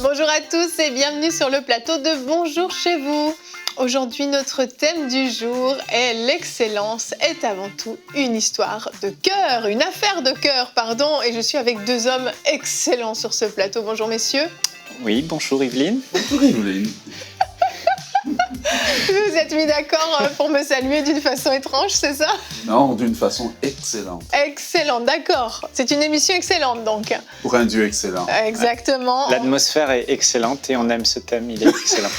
Bonjour à tous et bienvenue sur le plateau de Bonjour chez vous. Aujourd'hui, notre thème du jour est l'excellence est avant tout une histoire de cœur, une affaire de cœur, pardon. Et je suis avec deux hommes excellents sur ce plateau. Bonjour messieurs. Oui, bonjour Yveline. Bonjour Yveline. Vous êtes mis d'accord pour me saluer d'une façon étrange, c'est ça? Non, d'une façon excellente. Excellent, d'accord. C'est une émission excellente donc. Pour un Dieu excellent. Exactement. L'atmosphère est excellente et on aime ce thème, il est excellent.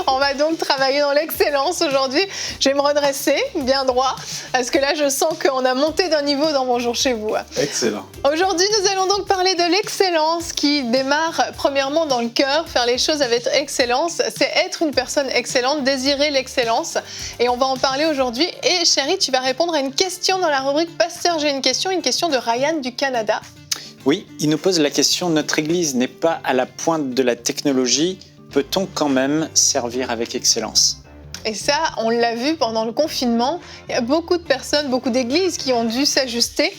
On va donc travailler dans l'excellence aujourd'hui. Je vais me redresser bien droit parce que là je sens qu'on a monté d'un niveau dans Bonjour chez vous. Excellent. Aujourd'hui nous allons donc parler de l'excellence qui démarre premièrement dans le cœur. Faire les choses avec excellence, c'est être une personne excellente, désirer l'excellence. Et on va en parler aujourd'hui. Et chérie, tu vas répondre à une question dans la rubrique Pasteur, j'ai une question de Ryan du Canada. Oui, il nous pose la question, notre Église n'est pas à la pointe de la technologie, peut-on quand même servir avec excellence ? Et ça, on l'a vu pendant le confinement. Il y a beaucoup de personnes, beaucoup d'églises qui ont dû s'ajuster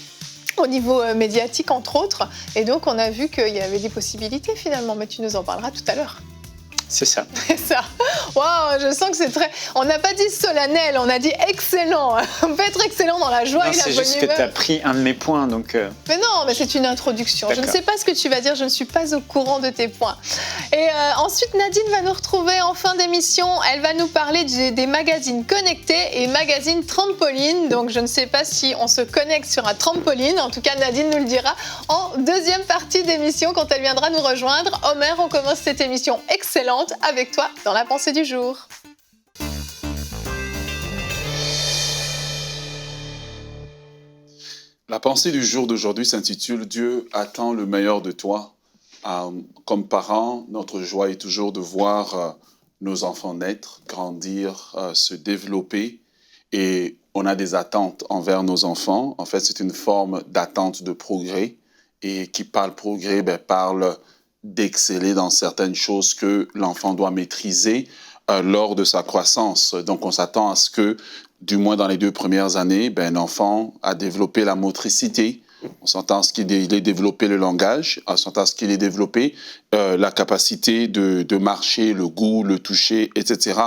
au niveau médiatique, entre autres. Et donc, on a vu qu'il y avait des possibilités finalement. Mais tu nous en parleras tout à l'heure. C'est ça. C'est ça. Waouh, je sens que c'est très... On n'a pas dit solennel, on a dit excellent. On peut être excellent dans la joie Non, et la bonne humeur. C'est juste que tu as pris un de mes points, donc... Mais non, mais c'est une introduction. D'accord. Je ne sais pas ce que tu vas dire, je ne suis pas au courant de tes points. Et ensuite, Nadine va nous retrouver en fin d'émission. Elle va nous parler des magazines connectés et magazines trampoline. Donc, je ne sais pas si on se connecte sur un trampoline. En tout cas, Nadine nous le dira en deuxième partie d'émission quand elle viendra nous rejoindre. Homer, on commence cette émission excellente avec toi dans la pensée du jour. La pensée du jour d'aujourd'hui s'intitule « Dieu attend le meilleur de toi ». Comme parents, notre joie est toujours de voir nos enfants naître, grandir, se développer. Et on a des attentes envers nos enfants. En fait, c'est une forme d'attente de progrès. Et qui parle progrès, parle d'exceller dans certaines choses que l'enfant doit maîtriser lors de sa croissance. Donc, on s'attend à ce que, du moins dans les 2 premières années, l'enfant a développé la motricité, on s'entend à ce qu'il ait développé le langage, on s'entend à ce qu'il ait développé la capacité de marcher, le goût, le toucher, etc.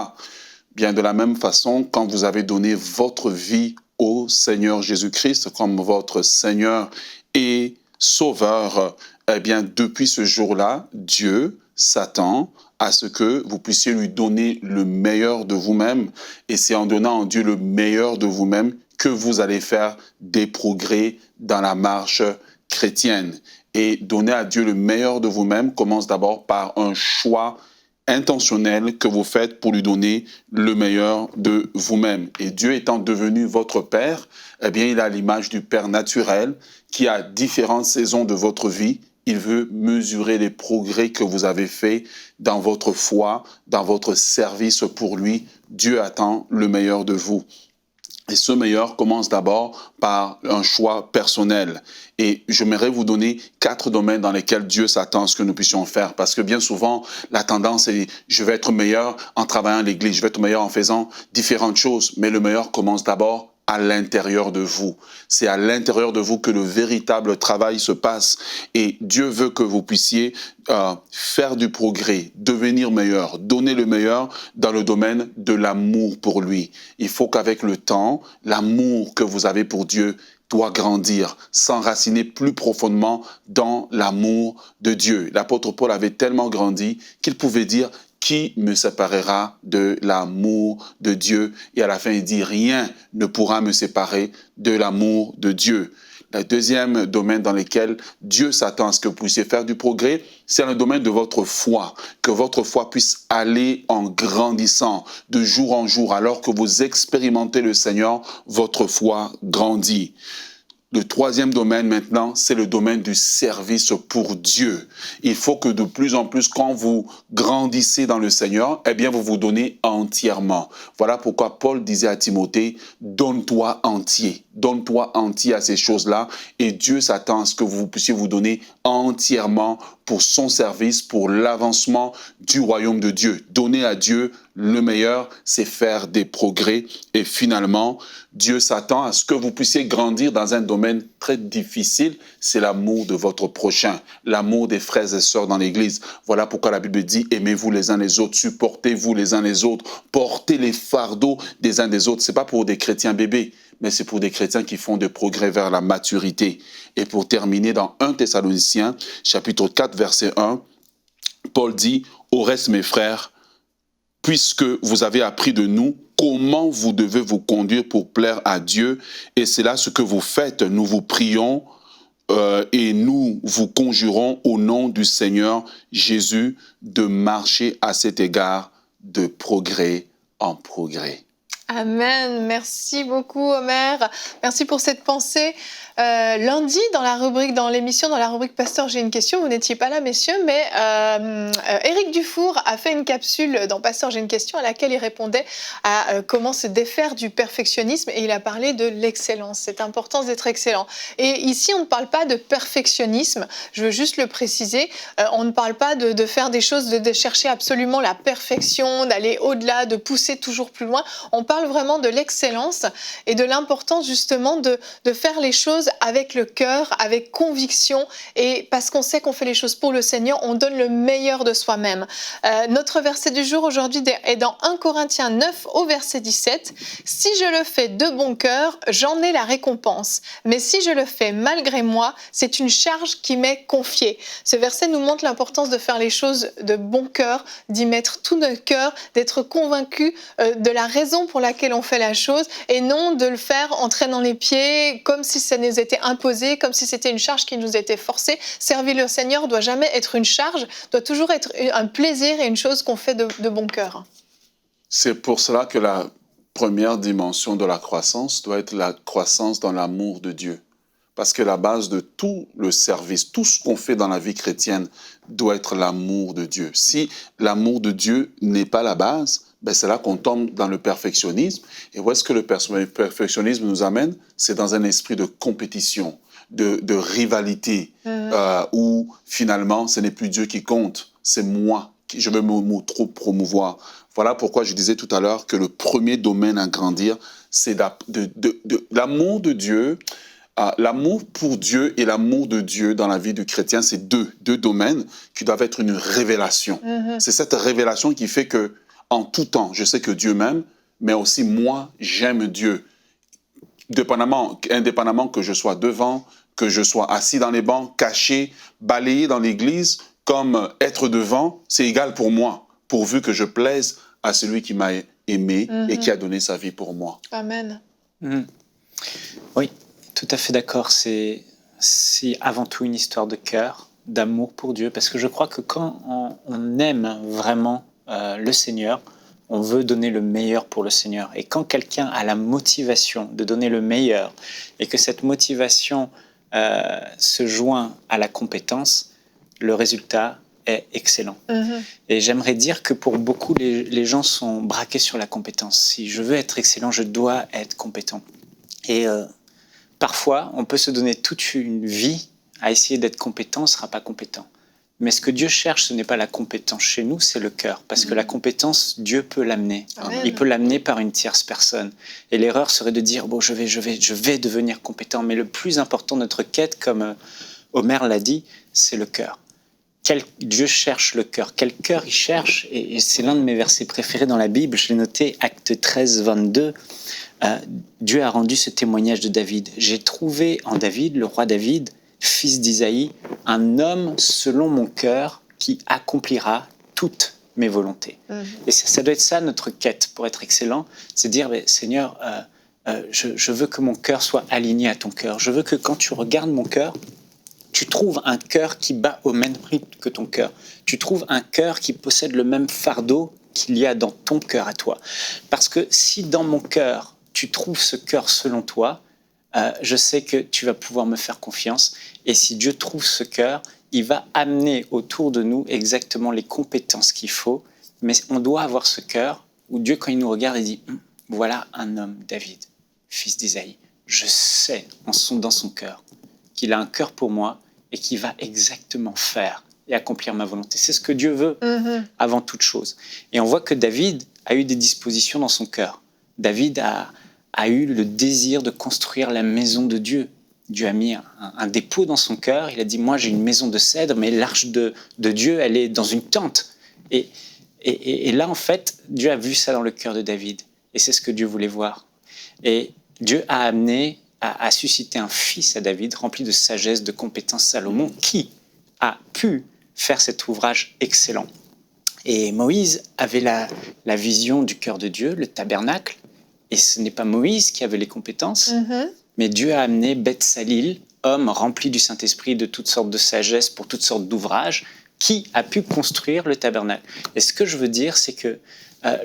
Bien de la même façon, quand vous avez donné votre vie au Seigneur Jésus-Christ comme votre Seigneur et Sauveur, eh bien, depuis ce jour-là, Dieu s'attend à ce que vous puissiez lui donner le meilleur de vous-même. Et c'est en donnant à Dieu le meilleur de vous-même que vous allez faire des progrès dans la marche chrétienne. Et donner à Dieu le meilleur de vous-même commence d'abord par un choix intentionnel que vous faites pour lui donner le meilleur de vous-même. Et Dieu étant devenu votre Père, eh bien, il a l'image du Père naturel qui, à différentes saisons de votre vie, il veut mesurer les progrès que vous avez faits dans votre foi, dans votre service pour lui. Dieu attend le meilleur de vous. Et ce meilleur commence d'abord par un choix personnel. Et j'aimerais vous donner 4 domaines dans lesquels Dieu s'attend à ce que nous puissions faire. Parce que bien souvent, la tendance est « je vais être meilleur en travaillant à l'église, je vais être meilleur en faisant différentes choses ». Mais le meilleur commence d'abord à l'intérieur de vous. C'est à l'intérieur de vous que le véritable travail se passe. Et Dieu veut que vous puissiez faire du progrès, devenir meilleur, donner le meilleur dans le domaine de l'amour pour lui. Il faut qu'avec le temps, l'amour que vous avez pour Dieu doit grandir, s'enraciner plus profondément dans l'amour de Dieu. L'apôtre Paul avait tellement grandi qu'il pouvait dire « Qui me séparera de l'amour de Dieu ?» Et à la fin, il dit « Rien ne pourra me séparer de l'amour de Dieu ». Le deuxième domaine dans lequel Dieu s'attend à ce que vous puissiez faire du progrès, c'est le domaine de votre foi. Que votre foi puisse aller en grandissant de jour en jour. Alors que vous expérimentez le Seigneur, votre foi grandit. Le troisième domaine maintenant, c'est le domaine du service pour Dieu. Il faut que de plus en plus, quand vous grandissez dans le Seigneur, eh bien vous vous donnez entièrement. Voilà pourquoi Paul disait à Timothée, donne-toi entier. donne-toi entier à ces choses-là. Et Dieu s'attend à ce que vous puissiez vous donner entièrement pour son service, pour l'avancement du royaume de Dieu. Donner à Dieu le meilleur, c'est faire des progrès. Et finalement, Dieu s'attend à ce que vous puissiez grandir dans un domaine très difficile, c'est l'amour de votre prochain, l'amour des frères et sœurs dans l'Église. Voilà pourquoi la Bible dit, aimez-vous les uns les autres, supportez-vous les uns les autres, portez les fardeaux des uns des autres. Ce n'est pas pour des chrétiens bébés, mais c'est pour des chrétiens qui font des progrès vers la maturité. Et pour terminer, dans 1 Thessaloniciens, chapitre 4, verset 1, Paul dit, au reste, mes frères, puisque vous avez appris de nous comment vous devez vous conduire pour plaire à Dieu, et c'est là ce que vous faites, nous vous prions et nous vous conjurons au nom du Seigneur Jésus de marcher à cet égard de progrès en progrès. Amen. Merci beaucoup, Omer. Merci pour cette pensée. Lundi, dans l'émission, dans la rubrique Pasteur, j'ai une question. Vous n'étiez pas là, messieurs, mais Éric Dufour a fait une capsule dans Pasteur, j'ai une question, à laquelle il répondait à comment se défaire du perfectionnisme, et il a parlé de l'excellence, cette importance d'être excellent. Et ici, on ne parle pas de perfectionnisme, je veux juste le préciser. On ne parle pas de faire des choses, de chercher absolument la perfection, d'aller au-delà, de pousser toujours plus loin. On parle vraiment de l'excellence et de l'importance justement de faire les choses avec le cœur, avec conviction, et parce qu'on sait qu'on fait les choses pour le Seigneur, on donne le meilleur de soi-même. Notre verset du jour aujourd'hui est dans 1 Corinthiens 9 au verset 17. « Si je le fais de bon cœur, j'en ai la récompense. Mais si je le fais malgré moi, c'est une charge qui m'est confiée. » Ce verset nous montre l'importance de faire les choses de bon cœur, d'y mettre tout notre cœur, d'être convaincu de la raison pour laquelle on fait la chose, et non de le faire en traînant les pieds, comme si ça nous était imposé, comme si c'était une charge qui nous était forcée. Servir le Seigneur doit jamais être une charge, doit toujours être un plaisir et une chose qu'on fait de bon cœur. C'est pour cela que la première dimension de la croissance doit être la croissance dans l'amour de Dieu. Parce que la base de tout le service, tout ce qu'on fait dans la vie chrétienne doit être l'amour de Dieu. Si l'amour de Dieu n'est pas la base, c'est là qu'on tombe dans le perfectionnisme. Et où est-ce que le perfectionnisme nous amène? C'est dans un esprit de compétition, de rivalité, où finalement, ce n'est plus Dieu qui compte, c'est moi. Je veux trop promouvoir. Voilà pourquoi je disais tout à l'heure que le premier domaine à grandir, c'est l'amour de Dieu. L'amour pour Dieu et l'amour de Dieu dans la vie du chrétien, c'est deux domaines qui doivent être une révélation. C'est cette révélation qui fait que en tout temps, je sais que Dieu m'aime, mais aussi moi, j'aime Dieu. Indépendamment que je sois devant, que je sois assis dans les bancs, caché, balayé dans l'église, comme être devant, c'est égal pour moi, pourvu que je plaise à celui qui m'a aimé et qui a donné sa vie pour moi. Amen. Oui, tout à fait d'accord. C'est avant tout une histoire de cœur, d'amour pour Dieu, parce que je crois que quand on aime vraiment le Seigneur, on veut donner le meilleur pour le Seigneur. Et quand quelqu'un a la motivation de donner le meilleur et que cette motivation se joint à la compétence, le résultat est excellent. Et j'aimerais dire que pour beaucoup, les gens sont braqués sur la compétence. Si je veux être excellent, je dois être compétent. Et parfois, on peut se donner toute une vie à essayer d'être compétent, on ne sera pas compétent. Mais ce que Dieu cherche, ce n'est pas la compétence chez nous, c'est le cœur. Parce que la compétence, Dieu peut l'amener. Amen. Il peut l'amener par une tierce personne. Et l'erreur serait de dire, bon, je vais devenir compétent. Mais le plus important de notre quête, comme Omer l'a dit, c'est le cœur. Dieu cherche le cœur. Quel cœur il cherche? Et c'est l'un de mes versets préférés dans la Bible. Je l'ai noté, Acte 13, 22. Dieu a rendu ce témoignage de David. J'ai trouvé en David, le roi David, fils d'Isaïe, un homme selon mon cœur qui accomplira toutes mes volontés. Et ça doit être ça notre quête pour être excellent, c'est dire, Seigneur, je veux que mon cœur soit aligné à ton cœur. Je veux que quand tu regardes mon cœur, tu trouves un cœur qui bat au même rythme que ton cœur. Tu trouves un cœur qui possède le même fardeau qu'il y a dans ton cœur à toi. Parce que si dans mon cœur, tu trouves ce cœur selon toi, je sais que tu vas pouvoir me faire confiance. Et si Dieu trouve ce cœur, il va amener autour de nous exactement les compétences qu'il faut. Mais on doit avoir ce cœur où Dieu, quand il nous regarde, il dit « Voilà un homme, David, fils d'Isaïe. je sais dans son cœur qu'il a un cœur pour moi et qu'il va exactement faire et accomplir ma volonté. C'est ce que Dieu veut avant toute chose. Et on voit que David a eu des dispositions dans son cœur. David a eu le désir de construire la maison de Dieu. Dieu a mis un dépôt dans son cœur. Il a dit, moi j'ai une maison de cèdre, mais l'arche de Dieu, elle est dans une tente. Et là, en fait, Dieu a vu ça dans le cœur de David. Et c'est ce que Dieu voulait voir. Et Dieu a amené à susciter un fils à David, rempli de sagesse, de compétences, Salomon, qui a pu faire cet ouvrage excellent. Et Moïse avait la vision du cœur de Dieu, le tabernacle. Et ce n'est pas Moïse qui avait les compétences, mais Dieu a amené Beth-Salil, homme rempli du Saint-Esprit, de toutes sortes de sagesse, pour toutes sortes d'ouvrages, qui a pu construire le tabernacle. Et ce que je veux dire, c'est que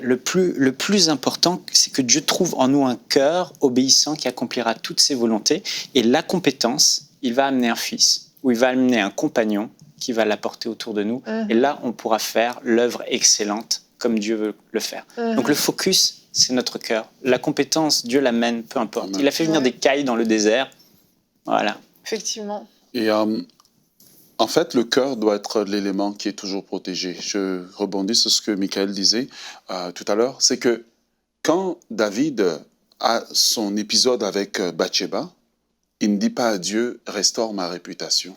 le plus important, c'est que Dieu trouve en nous un cœur obéissant qui accomplira toutes ses volontés. Et la compétence, il va amener un fils, ou il va amener un compagnon qui va l'apporter autour de nous. Et là, on pourra faire l'œuvre excellente comme Dieu veut le faire. Donc le focus, c'est notre cœur. La compétence, Dieu l'amène, peu importe. Il a fait venir des cailles dans le désert. Voilà. Effectivement. Et en fait, le cœur doit être l'élément qui est toujours protégé. Je rebondis sur ce que Michael disait tout à l'heure. C'est que quand David a son épisode avec Bathsheba, il ne dit pas à Dieu « restaure ma réputation ».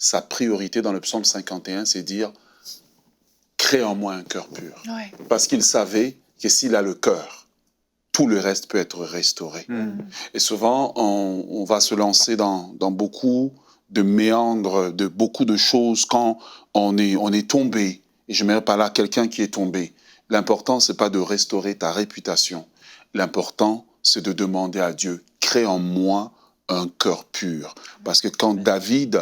Sa priorité dans le psaume 51, c'est dire « crée en moi un cœur pur ». Parce qu'il savait que s'il a le cœur, tout le reste peut être restauré. Et souvent, on va se lancer dans beaucoup de méandres, de beaucoup de choses quand on est tombé. Et je mets par là quelqu'un qui est tombé. L'important, c'est pas de restaurer ta réputation. L'important, c'est de demander à Dieu, crée en moi un cœur pur. Parce que quand David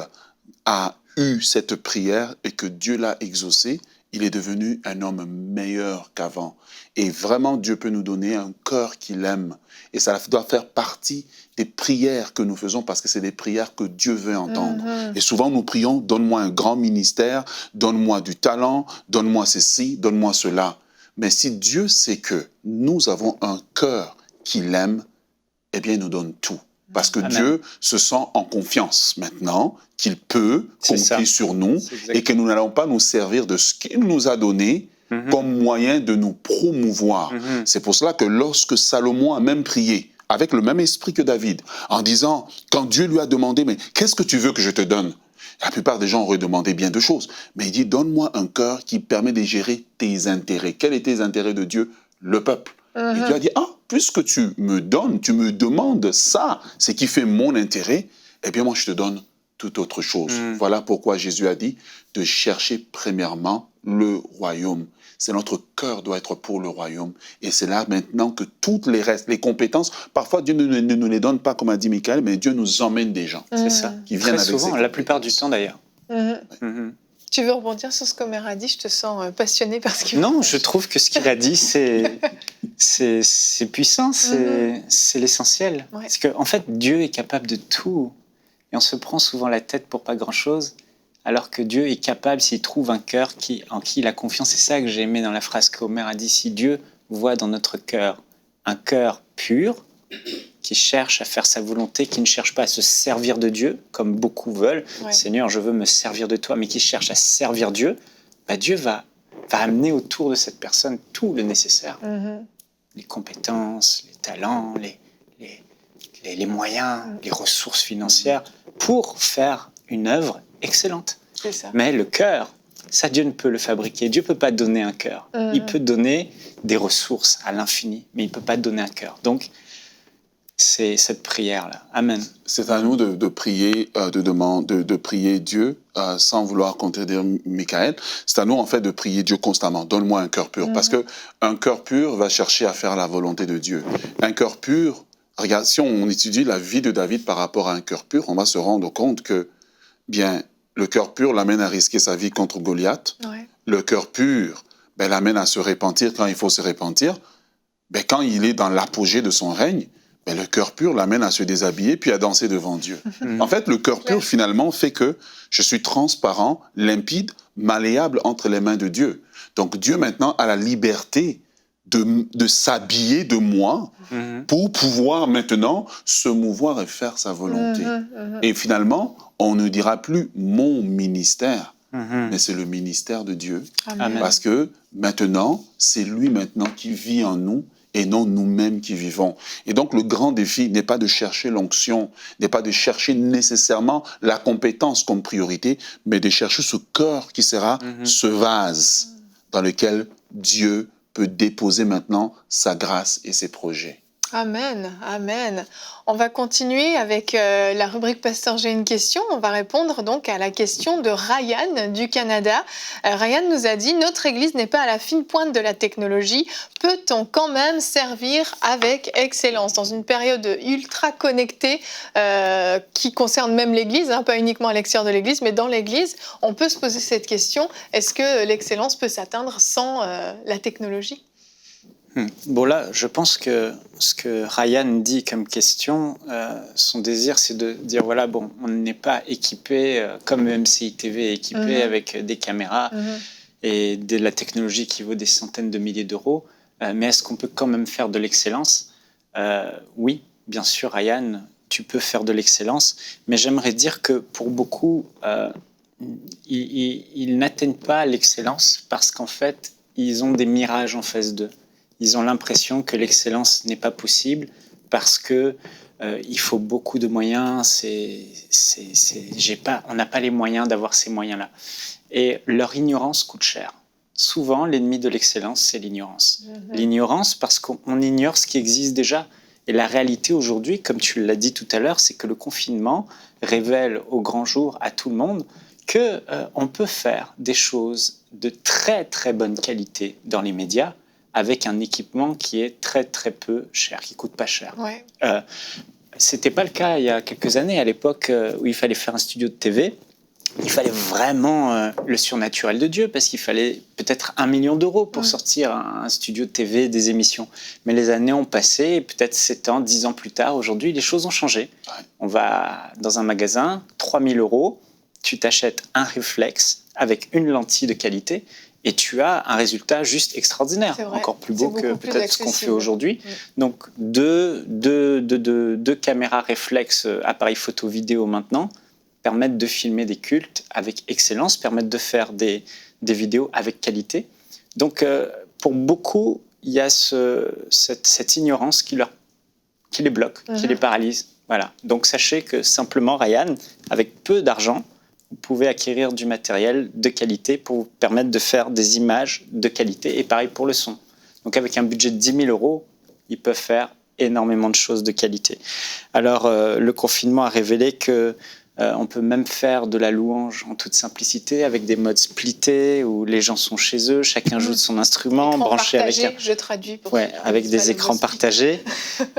a eu cette prière et que Dieu l'a exaucée, il est devenu un homme meilleur qu'avant. Et vraiment, Dieu peut nous donner un cœur qu'il aime. Et ça doit faire partie des prières que nous faisons parce que c'est des prières que Dieu veut entendre. Et souvent, nous prions, donne-moi un grand ministère, donne-moi du talent, donne-moi ceci, donne-moi cela. Mais si Dieu sait que nous avons un cœur qu'il aime, eh bien, il nous donne tout. Parce que Dieu se sent en confiance maintenant qu'il peut compter sur nous et que nous n'allons pas nous servir de ce qu'il nous a donné comme moyen de nous promouvoir. C'est pour cela que lorsque Salomon a même prié, avec le même esprit que David, en disant, quand Dieu lui a demandé, mais qu'est-ce que tu veux que je te donne? La plupart des gens auraient demandé bien de choses. Mais il dit, donne-moi un cœur qui permet de gérer tes intérêts. Quels étaient les intérêts de Dieu? Le peuple. Et Dieu a dit, puisque tu me donnes, tu me demandes ça, ce qui fait mon intérêt, eh bien moi je te donne toute autre chose. Voilà pourquoi Jésus a dit de chercher premièrement le royaume. C'est notre cœur doit être pour le royaume. Et c'est là maintenant que toutes les restes, les compétences, parfois Dieu ne nous les donne pas comme a dit Michael, mais Dieu nous emmène des gens. C'est ça. Qui viennent très avec souvent, la plupart du temps d'ailleurs. Tu veux rebondir sur ce qu'Omer a dit? Je te sens passionné parce que... Non, je trouve que ce qu'il a dit, c'est puissant, c'est l'essentiel. Parce qu'en fait, Dieu est capable de tout. Et on se prend souvent la tête pour pas grand-chose, alors que Dieu est capable, s'il trouve un cœur en qui il a confiance. C'est ça que j'ai aimé dans la phrase qu'Omer a dit. Si Dieu voit dans notre cœur un cœur pur, qui cherche à faire sa volonté, qui ne cherche pas à se servir de Dieu, comme beaucoup veulent. Seigneur, je veux me servir de toi, mais qui cherche à servir Dieu, Dieu va amener autour de cette personne tout le nécessaire. Les compétences, les talents, les moyens, les ressources financières, pour faire une œuvre excellente. C'est ça. Mais le cœur, ça, Dieu ne peut le fabriquer. Dieu ne peut pas donner un cœur. Il peut donner des ressources à l'infini, mais il ne peut pas donner un cœur. Donc, c'est cette prière-là. Amen. C'est à nous de prier, de prier Dieu sans vouloir contredire Michael. C'est à nous, en fait, de prier Dieu constamment. Donne-moi un cœur pur. Parce qu'un cœur pur va chercher à faire la volonté de Dieu. Un cœur pur, regarde, si on étudie la vie de David par rapport à un cœur pur, on va se rendre compte que, bien, le cœur pur l'amène à risquer sa vie contre Goliath. Le cœur pur l'amène à se repentir quand il faut se repentir. Quand il est dans l'apogée de son règne, le cœur pur l'amène à se déshabiller puis à danser devant Dieu. En fait, le cœur pur, finalement, fait que je suis transparent, limpide, malléable entre les mains de Dieu. Donc, Dieu, maintenant, a la liberté de s'habiller de moi pour pouvoir maintenant se mouvoir et faire sa volonté. Et finalement, on ne dira plus mon ministère, mais c'est le ministère de Dieu. Amen. Parce que maintenant, c'est lui maintenant qui vit en nous et non nous-mêmes qui vivons. Et donc, le grand défi n'est pas de chercher l'onction, n'est pas de chercher nécessairement la compétence comme priorité, mais de chercher ce cœur qui sera ce vase dans lequel Dieu peut déposer maintenant sa grâce et ses projets. Amen, amen. On va continuer avec la rubrique Pasteur, j'ai une question. On va répondre donc à la question de Ryan du Canada. Ryan nous a dit, notre Église n'est pas à la fine pointe de la technologie. Peut-on quand même servir avec excellence dans une période ultra connectée qui concerne même l'Église, hein, pas uniquement à l'extérieur de l'Église, mais dans l'Église, on peut se poser cette question. Est-ce que l'excellence peut s'atteindre sans la technologie ? Bon là, je pense que ce que Ryan dit comme question, son désir, c'est de dire voilà, bon, on n'est pas équipé comme MCI TV est équipé avec des caméras et de la technologie qui vaut des centaines de milliers d'euros, mais est-ce qu'on peut quand même faire de l'excellence ? Oui, bien sûr, Ryan, tu peux faire de l'excellence, mais j'aimerais dire que pour beaucoup, ils n'atteignent pas l'excellence parce qu'en fait, ils ont des mirages en face d'eux. Ils ont l'impression que l'excellence n'est pas possible parce que il faut beaucoup de moyens. On n'a pas les moyens d'avoir ces moyens-là. Et leur ignorance coûte cher. Souvent, l'ennemi de l'excellence, c'est l'ignorance. L'ignorance parce qu'on ignore ce qui existe déjà. Et la réalité aujourd'hui, comme tu l'as dit tout à l'heure, c'est que le confinement révèle au grand jour à tout le monde qu'on peut faire des choses de très très bonne qualité dans les médias avec un équipement qui est très très peu cher, qui coûte pas cher. Ouais. C'était pas le cas il y a quelques années, à l'époque où il fallait faire un studio de TV. Il fallait vraiment le surnaturel de Dieu, parce qu'il fallait peut-être 1 million d'euros pour sortir un studio de TV, des émissions. Mais les années ont passé, et peut-être 7 ans, 10 ans plus tard, aujourd'hui, les choses ont changé. On va dans un magasin, 3 000 euros, tu t'achètes un réflexe avec une lentille de qualité, et tu as un résultat juste extraordinaire, encore plus beau que peut-être ce qu'on fait aujourd'hui. Donc, deux caméras réflexes, appareils photo-vidéo maintenant, permettent de filmer des cultes avec excellence, permettent de faire des vidéos avec qualité. Donc, pour beaucoup, il y a cette ignorance qui les bloque, qui les paralyse. Voilà. Donc, sachez que simplement, Ryan, avec peu d'argent, vous pouvez acquérir du matériel de qualité pour vous permettre de faire des images de qualité. Et pareil pour le son. Donc, avec un budget de 10 000 euros, ils peuvent faire énormément de choses de qualité. Alors, le confinement a révélé que on peut même faire de la louange en toute simplicité avec des modes splittés où les gens sont chez eux, chacun joue de son instrument, écran branché partagé, avec je traduis pour avec des écrans partagés.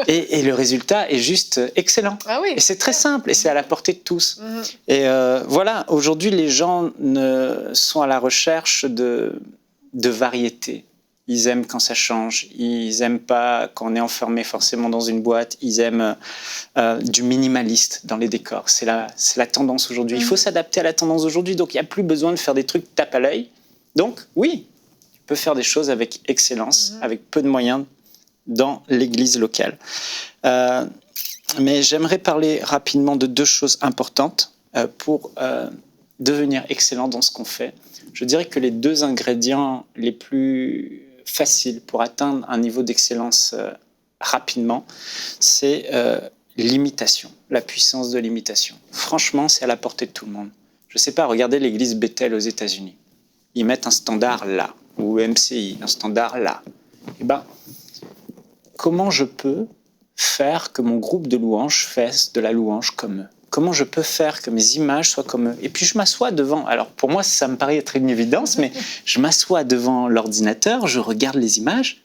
Et le résultat est juste excellent. Ah oui, et c'est très simple et c'est à la portée de tous. Et voilà, aujourd'hui, les gens sont à la recherche de variété. Ils aiment quand ça change, ils n'aiment pas quand on est enfermé forcément dans une boîte, ils aiment du minimaliste dans les décors. C'est la tendance aujourd'hui. Il faut s'adapter à la tendance aujourd'hui, donc il n'y a plus besoin de faire des trucs tape à l'œil. Donc oui, tu peux faire des choses avec excellence, avec peu de moyens dans l'église locale. Mais j'aimerais parler rapidement de 2 choses importantes pour devenir excellent dans ce qu'on fait. Je dirais que les 2 ingrédients les plus facile pour atteindre un niveau d'excellence rapidement, c'est l'imitation, la puissance de l'imitation. Franchement, c'est à la portée de tout le monde. Je ne sais pas, regardez l'église Bethel aux États-Unis. Ils mettent un standard là, ou MCI, un standard là. Eh bien, comment je peux faire que mon groupe de louanges fasse de la louange comme eux ? Comment je peux faire que mes images soient comme eux ? Et puis je m'assois devant, alors pour moi ça me paraît être une évidence, mais je m'assois devant l'ordinateur, je regarde les images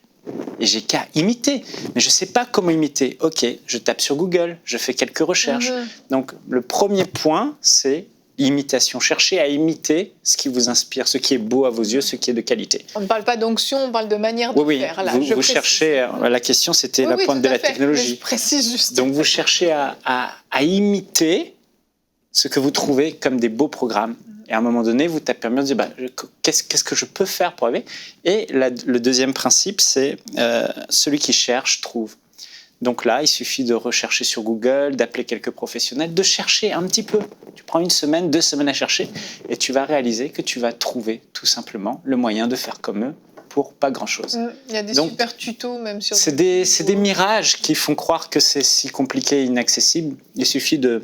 et j'ai qu'à imiter. Mais je ne sais pas comment imiter. Ok, je tape sur Google, je fais quelques recherches. Donc le premier point, c'est imitation. Cherchez à imiter ce qui vous inspire, ce qui est beau à vos yeux, ce qui est de qualité. On ne parle pas d'onction, on parle de manière de faire. Là, vous cherchez, la question c'était la pointe de la technologie. Je précise juste. Donc vous cherchez à imiter ce que vous trouvez comme des beaux programmes. Et à un moment donné, vous tapez un mur et dites qu'est-ce que je peux faire pour arriver. Et le deuxième principe, c'est celui qui cherche, trouve. Donc là, il suffit de rechercher sur Google, d'appeler quelques professionnels, de chercher un petit peu. Tu prends 1 semaine, 2 semaines à chercher et tu vas réaliser que tu vas trouver tout simplement le moyen de faire comme eux pour pas grand-chose. Il y a des super tutos même sur... C'est des mirages qui font croire que c'est si compliqué et inaccessible. Il suffit de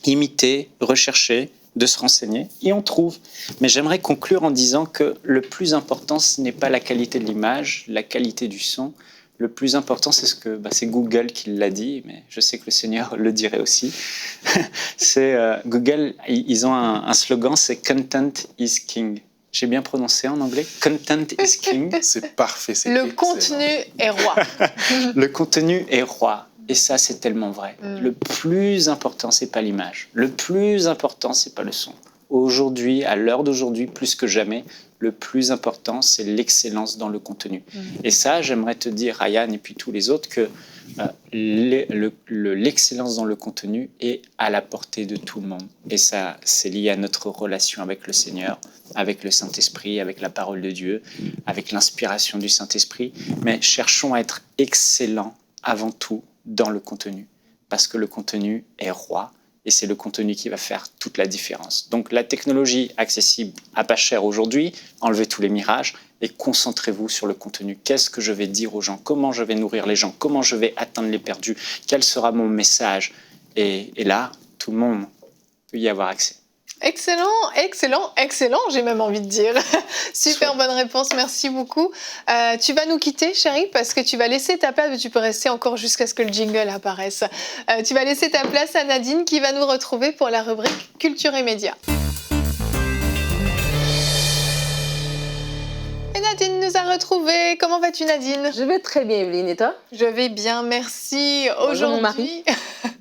imiter, rechercher, de se renseigner et on trouve. Mais j'aimerais conclure en disant que le plus important, ce n'est pas la qualité de l'image, la qualité du son. Le plus important, c'est c'est Google qui l'a dit, mais je sais que le Seigneur le dirait aussi. C'est Google, ils ont un slogan, c'est « Content is king ». J'ai bien prononcé en anglais ? « Content is king ». C'est parfait, c'est Le excellent. contenu est roi. Le contenu est roi. Et ça, c'est tellement vrai. Le plus important, c'est pas l'image. Le plus important, c'est pas le son. Aujourd'hui, à l'heure d'aujourd'hui, plus que jamais, le plus important, c'est l'excellence dans le contenu. Et ça, j'aimerais te dire, Ryan, et puis tous les autres, que l'excellence dans le contenu est à la portée de tout le monde. Et ça, c'est lié à notre relation avec le Seigneur, avec le Saint-Esprit, avec la parole de Dieu, avec l'inspiration du Saint-Esprit. Mais cherchons à être excellents avant tout dans le contenu, parce que le contenu est roi. Et c'est le contenu qui va faire toute la différence. Donc la technologie accessible à pas cher aujourd'hui, enlevez tous les mirages et concentrez-vous sur le contenu. Qu'est-ce que je vais dire aux gens? Comment je vais nourrir les gens? Comment je vais atteindre les perdus? Quel sera mon message? Et là, tout le monde peut y avoir accès. Excellent, excellent, excellent, j'ai même envie de dire. Super bonne réponse, merci beaucoup. Tu vas nous quitter, chérie, parce que tu vas laisser ta place, mais tu peux rester encore jusqu'à ce que le jingle apparaisse. Tu vas laisser ta place à Nadine qui va nous retrouver pour la rubrique Culture et Médias. Et Nadine nous a retrouvés. Comment vas-tu, Nadine? Je vais très bien, Evelyne, et toi? Je vais bien, merci. Bonjour, mon mari.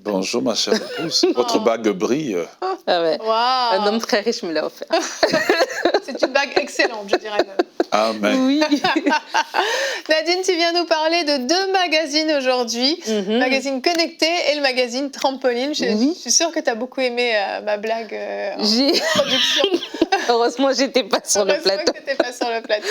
Bonjour ma chère épouse, votre bague brille. Ah ouais. Wow. Un homme très riche me l'a offert. C'est une bague excellente, je dirais même. Amen. Oui. Nadine, tu viens nous parler de 2 magazines aujourd'hui, le magazine Connecté et le magazine Trampoline. Je suis sûre que tu as beaucoup aimé ma blague en production. Heureusement, j'étais pas sur le plateau. Heureusement que tu n'étais pas sur le plateau.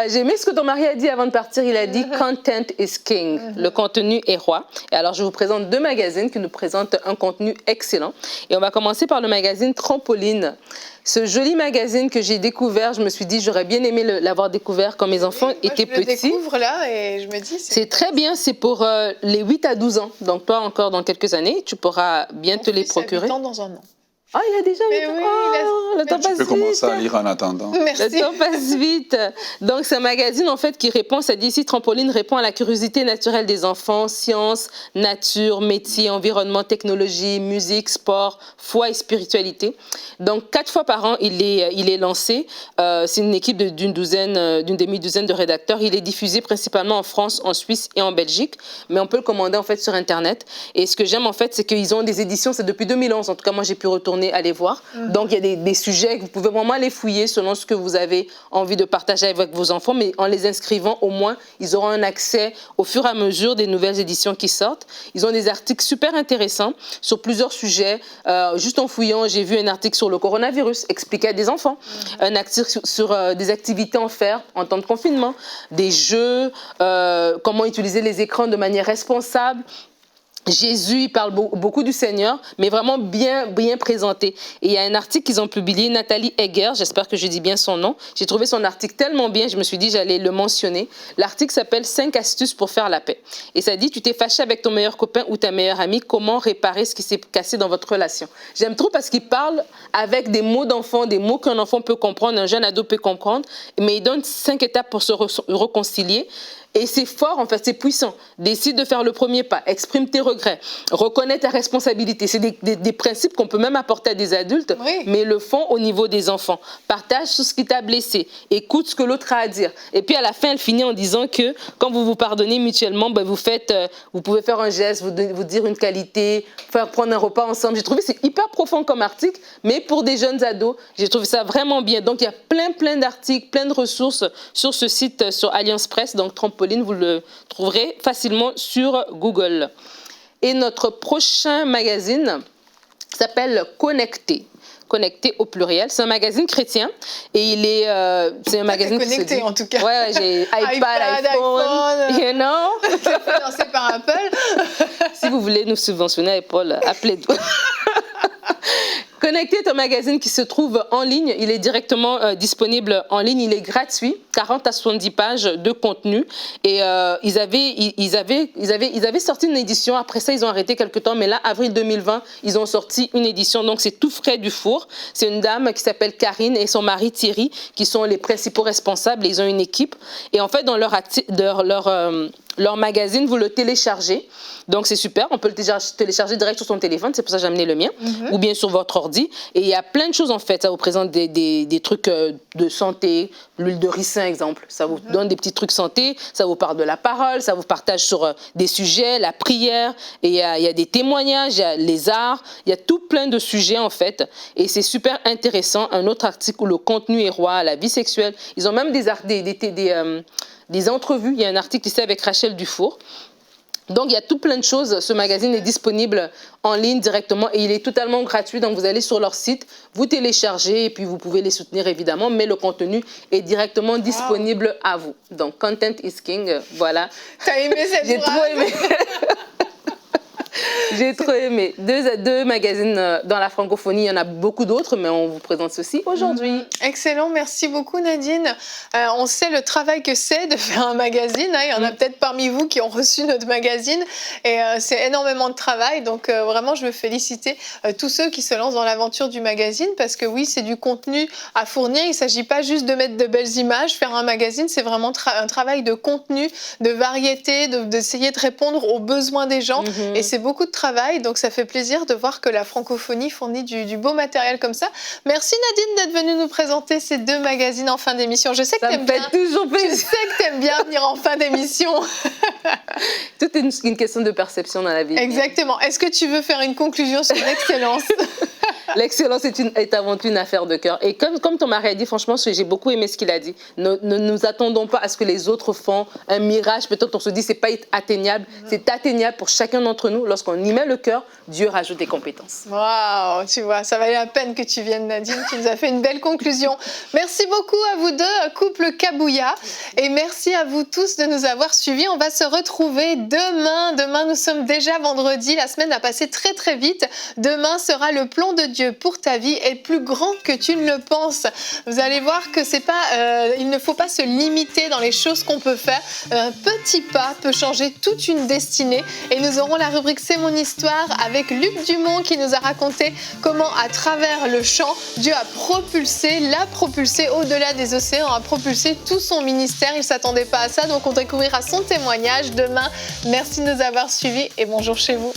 J'ai aimé ce que ton mari a dit avant de partir. Il a dit « Content is king ». Le contenu est roi. Et alors, je vous présente 2 magazines qui nous présentent un contenu excellent. Et on va commencer par le magazine Trampoline. Ce joli magazine que j'ai découvert, je me suis dit, j'aurais bien aimé l'avoir découvert quand mes enfants étaient petits. Je le découvre là et je me dis... C'est très bien, c'est pour les 8 à 12 ans. Donc toi, encore dans quelques années, tu pourras bien te les procurer. Mon fils a 8 ans dans un an. Ah, il a déjà 8 ans. Le temps passe vite. Tu peux commencer à lire en attendant. Merci. Le temps passe vite. Donc, c'est un magazine, en fait, qui répond, ça dit ici, Trampoline répond à la curiosité naturelle des enfants, sciences, nature, métier, environnement, technologie, musique, sport, foi et spiritualité. Donc, 4 fois par an, il est lancé. C'est une équipe d'une demi-douzaine de rédacteurs. Il est diffusé principalement en France, en Suisse et en Belgique. Mais on peut le commander, en fait, sur Internet. Et ce que j'aime, en fait, c'est qu'ils ont des éditions, c'est depuis 2011. En tout cas, moi, j'ai pu retourner aller voir. Donc, il y a des sujets que vous pouvez vraiment les fouiller selon ce que vous avez envie de partager avec vos enfants, mais en les inscrivant, au moins, ils auront un accès au fur et à mesure des nouvelles éditions qui sortent. Ils ont des articles super intéressants sur plusieurs sujets. Juste en fouillant, j'ai vu un article sur le coronavirus, expliqué à des enfants. Un article sur des activités en faire en temps de confinement, des jeux, comment utiliser les écrans de manière responsable. Jésus, il parle beaucoup du Seigneur, mais vraiment bien présenté. Et il y a un article qu'ils ont publié, Nathalie Egger, j'espère que je dis bien son nom. J'ai trouvé son article tellement bien, je me suis dit j'allais le mentionner. L'article s'appelle « 5 astuces pour faire la paix ». Et ça dit, tu t'es fâché avec ton meilleur copain ou ta meilleure amie, comment réparer ce qui s'est cassé dans votre relation. J'aime trop parce qu'il parle avec des mots d'enfant, des mots qu'un enfant peut comprendre, un jeune ado peut comprendre, mais il donne 5 étapes pour se réconcilier. Et c'est fort, en fait, c'est puissant. Décide de faire le premier pas, exprime tes regrets, reconnais ta responsabilité. C'est des principes qu'on peut même apporter à des adultes, mais le font au niveau des enfants. Partage tout ce qui t'a blessé, écoute ce que l'autre a à dire. Et puis à la fin, elle finit en disant que quand vous vous pardonnez mutuellement, ben vous pouvez faire un geste, vous dire une qualité, prendre un repas ensemble. J'ai trouvé que c'est hyper profond comme article, mais pour des jeunes ados, j'ai trouvé ça vraiment bien. Donc il y a plein d'articles, plein de ressources sur ce site, sur Alliance Presse, donc Trampoline, vous le trouverez facilement sur Google. Et notre prochain magazine, s'appelle Connecté. Connecté au pluriel. C'est un magazine chrétien et c'est un magazine connecté qui se dit, en tout cas. Ouais, j'ai iPad, iPhone, you know. C'est financé par Apple. Si vous voulez nous subventionner, Apple, appelez-nous. Connecté est un magazine qui se trouve en ligne. Il est directement disponible en ligne. Il est gratuit, 40 à 70 pages de contenu. Et ils avaient sorti une édition. Après ça, ils ont arrêté quelque temps. Mais là, avril 2020, ils ont sorti une édition. Donc, c'est tout frais du four. C'est une dame qui s'appelle Karine et son mari Thierry qui sont les principaux responsables. Ils ont une équipe. Et en fait, dans leur magazine, vous le téléchargez. Donc, c'est super. On peut le télécharger direct sur son téléphone. C'est pour ça que j'ai amené le mien. Ou bien sur votre ordi. Et il y a plein de choses, en fait. Ça vous présente des trucs de santé. L'huile de ricin, exemple. Ça vous donne des petits trucs santé. Ça vous parle de la parole. Ça vous partage sur des sujets, la prière. Et il y a des témoignages, il y a les arts. Il y a tout plein de sujets, en fait. Et c'est super intéressant. Un autre article où le contenu est roi, la vie sexuelle. Ils ont même des entrevues. Il y a un article ici avec Rachel Dufour. Donc, il y a tout plein de choses. Ce magazine est disponible en ligne directement et il est totalement gratuit. Donc, vous allez sur leur site, vous téléchargez et puis vous pouvez les soutenir évidemment, mais le contenu est directement disponible à vous. Donc, content is king, voilà. T'as aimé cette J'ai trop aimé. J'ai trop aimé. Deux magazines dans la francophonie. Il y en a beaucoup d'autres, mais on vous présente ceci aujourd'hui. Excellent, merci beaucoup Nadine. On sait le travail que c'est de faire un magazine. Il y en a peut-être parmi vous qui ont reçu notre magazine. Et c'est énormément de travail. Donc vraiment, je veux féliciter tous ceux qui se lancent dans l'aventure du magazine. Parce que oui, c'est du contenu à fournir. Il ne s'agit pas juste de mettre de belles images. Faire un magazine, c'est vraiment un travail de contenu, de variété, d'essayer de répondre aux besoins des gens. Et c'est beaucoup de travail, donc ça fait plaisir de voir que la francophonie fournit du beau matériel comme ça. Merci Nadine d'être venue nous présenter ces deux magazines en fin d'émission. Je sais que t'aimes bien. Toujours plaisir. Je sais que t'aimes bien venir en fin d'émission. Tout est une question de perception dans la vie. Exactement. Est-ce que tu veux faire une conclusion sur l'excellence? L'excellence est avant tout une affaire de cœur. Et comme ton mari a dit, franchement, j'ai beaucoup aimé ce qu'il a dit. Ne nous attendons pas à ce que les autres font un mirage. Peut-être on se dit c'est pas atteignable. C'est atteignable pour chacun d'entre nous. Lorsqu'on y met le cœur, Dieu rajoute des compétences. Waouh, tu vois, ça valait la peine que tu viennes, Nadine. Tu nous as fait une belle conclusion. Merci beaucoup à vous deux, couple Kabouya. Et merci à vous tous de nous avoir suivis. On va se retrouver demain. Demain, nous sommes déjà vendredi. La semaine a passé très, très vite. Demain sera le plan de Dieu pour ta vie est plus grand que tu ne le penses. Vous allez voir que c'est pas, il ne faut pas se limiter dans les choses qu'on peut faire. Un petit pas peut changer toute une destinée. Et nous aurons la rubrique C'est mon histoire avec Luc Dumont qui nous a raconté comment à travers le chant, Dieu l'a propulsé au-delà des océans, a propulsé tout son ministère. Il ne s'attendait pas à ça, donc on découvrira son témoignage demain. Merci de nous avoir suivis et bonjour chez vous.